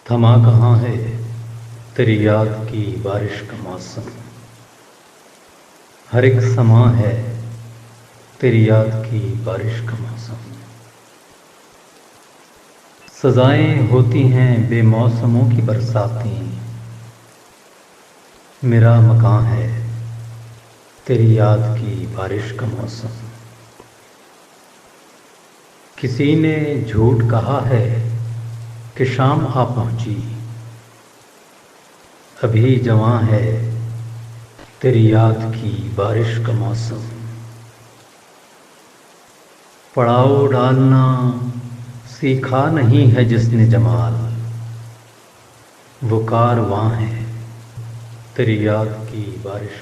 تھما کہاں ہے تیری یاد کی بارش کا موسم، ہر ایک سماں ہے تیری یاد کی بارش کا موسم۔ سزائیں ہوتی ہیں بے موسموں کی برساتیں، میرا مکاں ہے تیری یاد کی بارش کا موسم۔ کسی نے جھوٹ کہا ہے کہ شام آ پہنچی، ابھی جواں ہے تیری یاد کی بارش کا موسم۔ پڑاؤ ڈالنا سیکھا نہیں ہے جس نے جمال، وہ کارواں ہے تیری یاد کی بارش